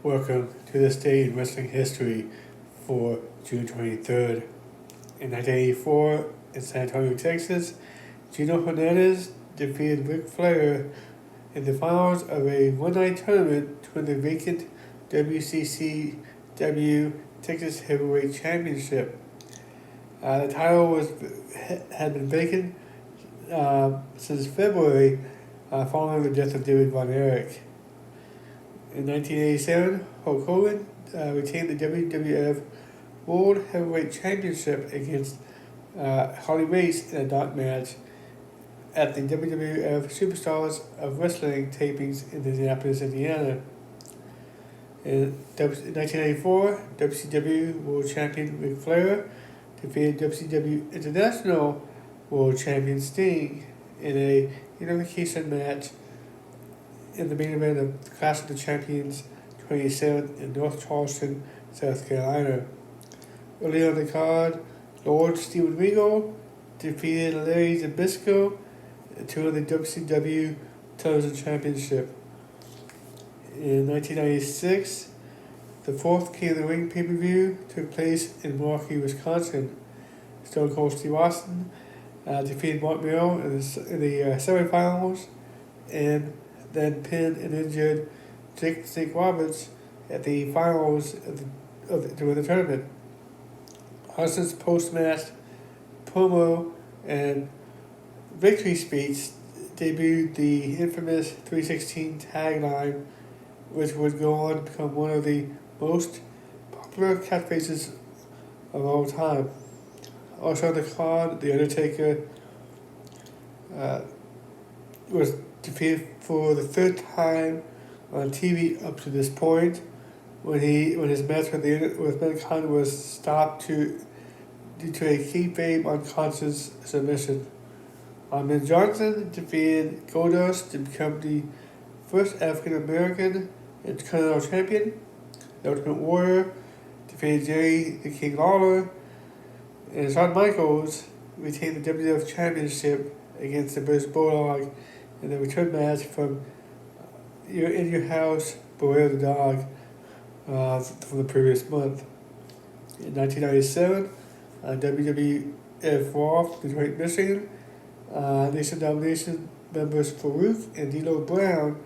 Welcome to this day in wrestling history for June 23rd. In 1984, in San Antonio, Texas, Gino Hernandez defeated Ric Flair in the finals of a one-night tournament to win the vacant WCCW Texas Heavyweight Championship. The title had been vacant since February following the death of David Von Erich. In 1987, Hulk Hogan retained the WWF World Heavyweight Championship against Harley Race in a dark match at the WWF Superstars of Wrestling tapings in Indianapolis, Indiana. In 1994, WCW World Champion Ric Flair defeated WCW International World Champion Sting in a unification match in the main event of the Clash of the Champions 27th in North Charleston, South Carolina. Early on the card, Lord Steven Regal defeated Larry Zbyszko to win the WCW Television Championship. In 1996, the fourth King of the Ring pay-per-view took place in Milwaukee, Wisconsin. Stone Cold Steve Austin defeated Mark Merrill in the semifinals and then pinned and injured Jake Roberts at the finals to win the tournament. Austin's post-match promo and victory speech debuted the infamous 316 tagline, which would go on to become one of the most popular catchphrases of all time. Also on the card, The Undertaker was defeated for the third time on TV up to this point, when his match with Mankind was stopped due to a kayfabe unconscious submission. Ben Johnson defeated Goldust to become the first African American Intercontinental Champion. The Ultimate Warrior defeated Jerry the King Lawler, and Shawn Michaels retained the WWF Championship against the British Bulldog in the return match from In Your House, Beware the Dog from the previous month. In 1997, WWF Raw from Detroit, Michigan, Nation Domination members Farouk and D'Lo Brown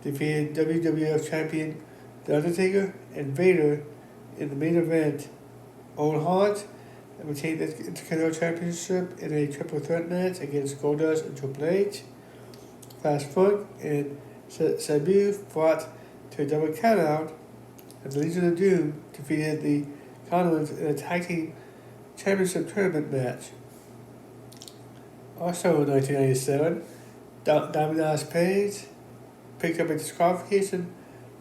defeated WWF Champion The Undertaker and Vader in the main event. Owen Hart retained the Intercontinental Championship in a triple threat match against Goldust and Triple H. Flash Funk and Sabu fought to a double countout, and the Legion of Doom defeated the Conwens in a tag team championship tournament match. Also in 1997, Diamond Dallas Page picked up a disqualification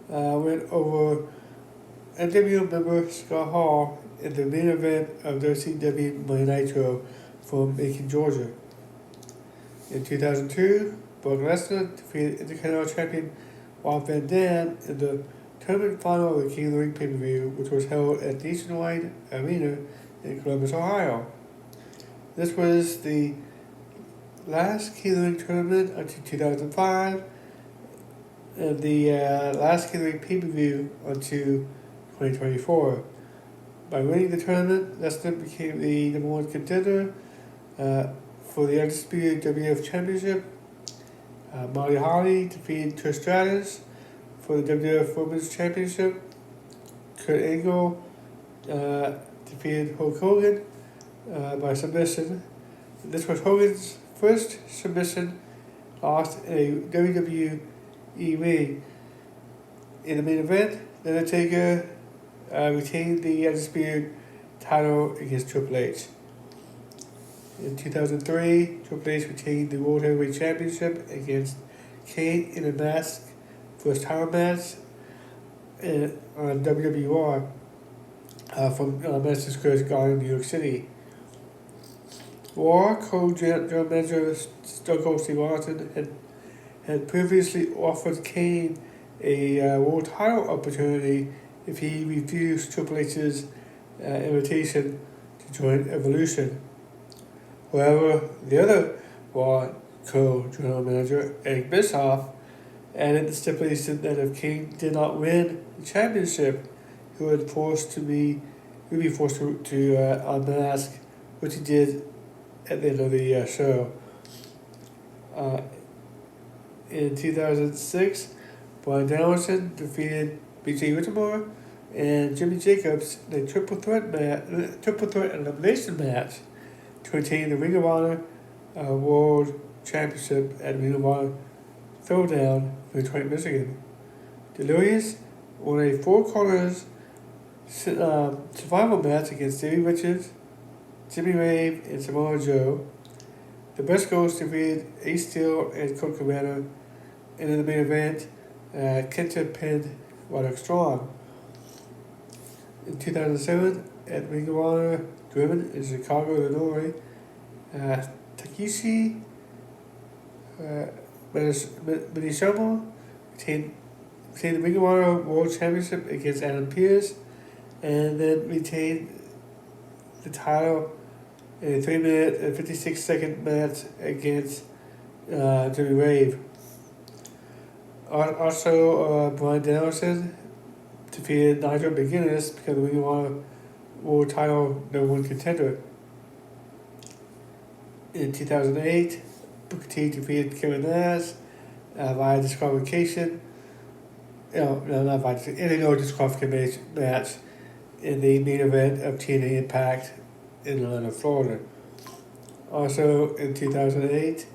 win over NWO member Scott Hall in the main event of WCW Monday Nitro from Macon, Georgia. In 2002, Brock Lesnar defeated Intercontinental Champion Rob Van Dam in the tournament final of the King of the Ring pay-per-view, which was held at Nationwide Arena in Columbus, Ohio. This was the last King of the Ring tournament until 2005, and the last King of the Ring pay-per-view until 2024. By winning the tournament, Lesnar became the number one contender for the undisputed WWF Championship. Molly Holly defeated Trish Stratus for the WWF Women's Championship. Kurt Angle defeated Hulk Hogan by submission. This was Hogan's first submission lost in a WWE ring. In the main event, The Undertaker retained the undisputed title against Triple H. In 2003, Triple H retained the World Heavyweight Championship against Kane in a mask first title match on WWR from Madison Square Garden, New York City. Raw co-general manager Stone Cold Steve Austin had previously offered Kane a world title opportunity if he refused Triple H's invitation to join Evolution. However, the other Raw co-general manager, Eric Bischoff, added the stipulation that if King did not win the championship, he would be forced to unmask, which he did at the end of the show. In 2006, Brian Danielson defeated B.J. Whittemore and Jimmy Jacobs in a triple threat elimination match to retain the Ring of Honor World Championship at Ring of Honor Throwdown in Detroit, Michigan. Delirious won a four corners survival match against Davey Richards, Jimmy Rave, and Samoa Joe. The Briscoes defeated Ace Steel and Colt Cabana, and in the main event, Kenta pinned Roderick Strong. In 2007, at Ring of Honor Driven in Chicago, Illinois, Takeshi Minishima retained the Ring of Honor World Championship against Adam Pearce, and then retained the title in a 3-minute and 56-second match against Jimmy Rave. Also, Brian Danielson defeated Nigel McGuinness, becoming the Ring of Honor World Title #1 contender. In 2008, Booker T defeated Kevin Nash via disqualification. Not via in a no disqualification match in the main event of TNA Impact in Atlanta, Florida. Also, in 2008,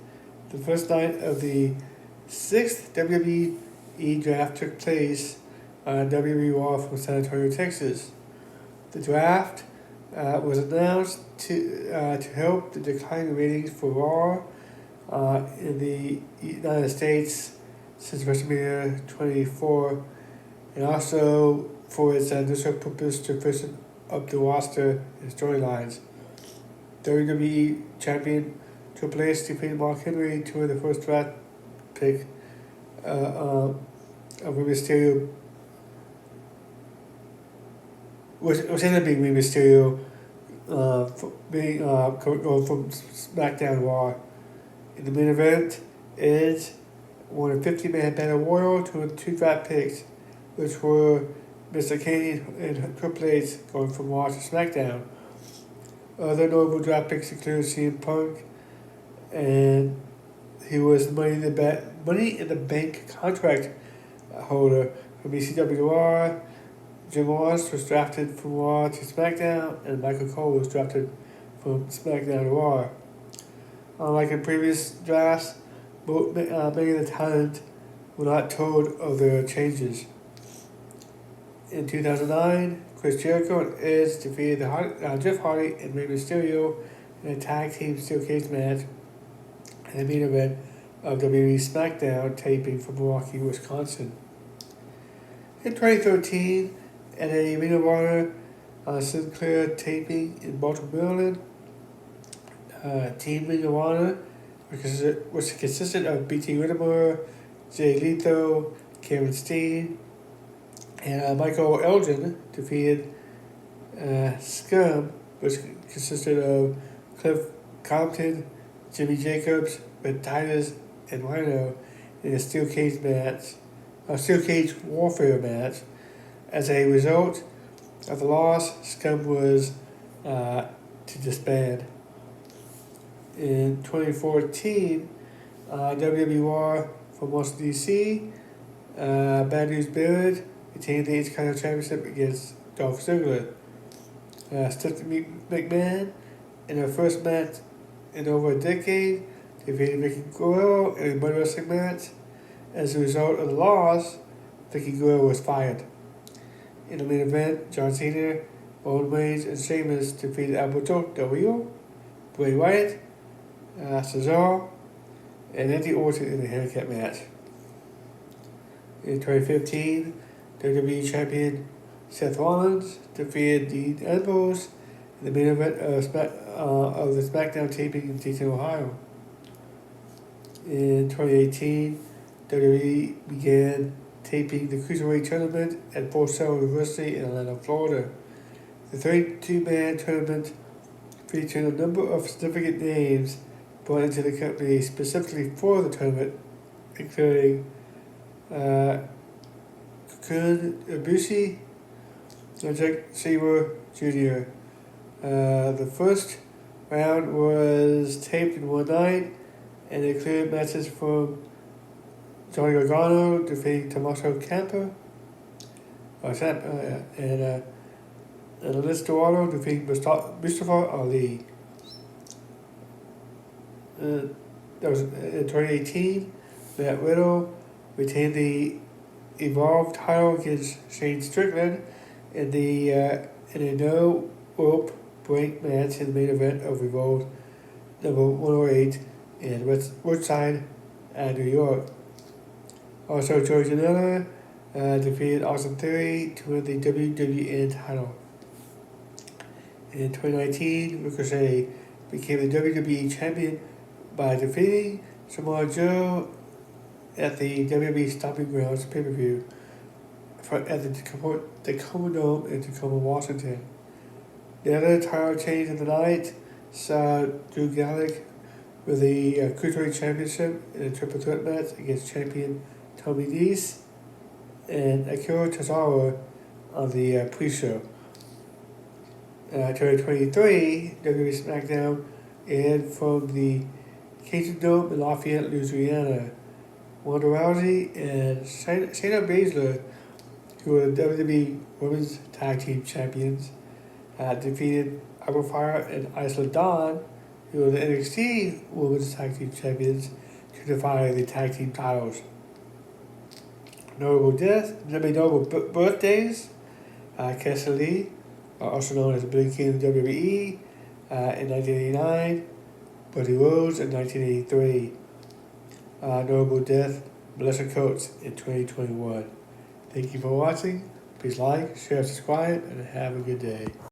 the first night of the 6th WWE draft took place on WWE Raw from San Antonio, Texas. The draft was announced to help the declining ratings for Raw in the United States since WrestleMania 24, and also for its initial purpose to freshen up the roster and storylines. WWE Champion Triple H defeated Mark Henry to win the first draft pick of Rey Mysterio, which ended up being Rey Mysterio, going from SmackDown Raw. In the main event, Edge won a 50-man battle royal to win 2 draft picks, which were Mr. Kane and Triple H going from Raw to SmackDown. Other notable draft picks include CM Punk, and he was Money in the Bank contract holder from ECWR. Jim Ross was drafted from Raw to SmackDown, and Michael Cole was drafted from SmackDown to Raw. Unlike in previous drafts, many of the talent were not told of their changes. In 2009, Chris Jericho and Edge defeated Jeff Hardy and Rey Mysterio in a tag team steel cage match in the main event of WWE SmackDown taping from Milwaukee, Wisconsin. In 2013, at a Ring of Honor Sinclair taping in Baltimore, Maryland, Team Ring of Honor, which consisted of B.T. Whittemore, Jay Lethal, Kevin Steen, and Michael Elgin, defeated Scum, which consisted of Cliff Compton, Jimmy Jacobs, Red Titus, and Rhino in a steel cage warfare match. As a result of the loss, Scum was to disband. In 2014, WWR from Washington, D.C., Bad News Barrett retained the Intercontinental Championship against Dolph Ziggler. Stephanie McMahon, in her first match in over a decade, defeated Vicky Guerrero in a mud wrestling match. As a result of the loss, Vicky Guerrero was fired. In the main event, John Cena, Roman Reigns, and Sheamus defeated Alberto Del Rio, Bray Wyatt, Cesaro, and Randy Orton in a handicap match. In 2015, WWE Champion Seth Rollins defeated Dean Ambrose in the main event of the SmackDown taping in Dayton, Ohio. In 2018, WWE began taping the Cruiserweight Tournament at Full Sail University in Atlanta, Florida. The 32-man tournament featured a number of significant names brought into the company specifically for the tournament, including Kun Ibushi, Jack Sabre Jr. The first round was taped in one night and included matches from Johnny Gargano defeating Tommaso Ciampa, and Liz Dorado defeating Mustafa Ali. That was in 2018. Matt Riddle retained the Evolve title against Shane Strickland in a no rope break match in the main event of Evolve number 108 in Woodside, New York. Also, George Janela defeated Austin Theory to win the WWN title. In 2019, Ricochet became the WWE champion by defeating Samoa Joe at the WWE Stomping Grounds pay-per-view at the Tacoma Dome in Tacoma, Washington. The other title change of the night saw Drew Gulak with the Cruiserweight Championship in a triple threat match against champion Tony Nese and Akira Tozawa on the pre-show. 2023, WWE SmackDown aired from the Cajun Dome in Lafayette, Louisiana. Ronda Rousey and Shayna Baszler, who are the WWE Women's Tag Team Champions, defeated Alba Fire and Isla Dawn, who are the NXT Women's Tag Team Champions, to defy the tag team titles. Notable birthdays: Cassidy Lee, also known as Billie Kay in the WWE, in 1989, Buddy Rose in 1983. Notable death: Melissa Coates in 2021. Thank you for watching. Please like, share, subscribe, and have a good day.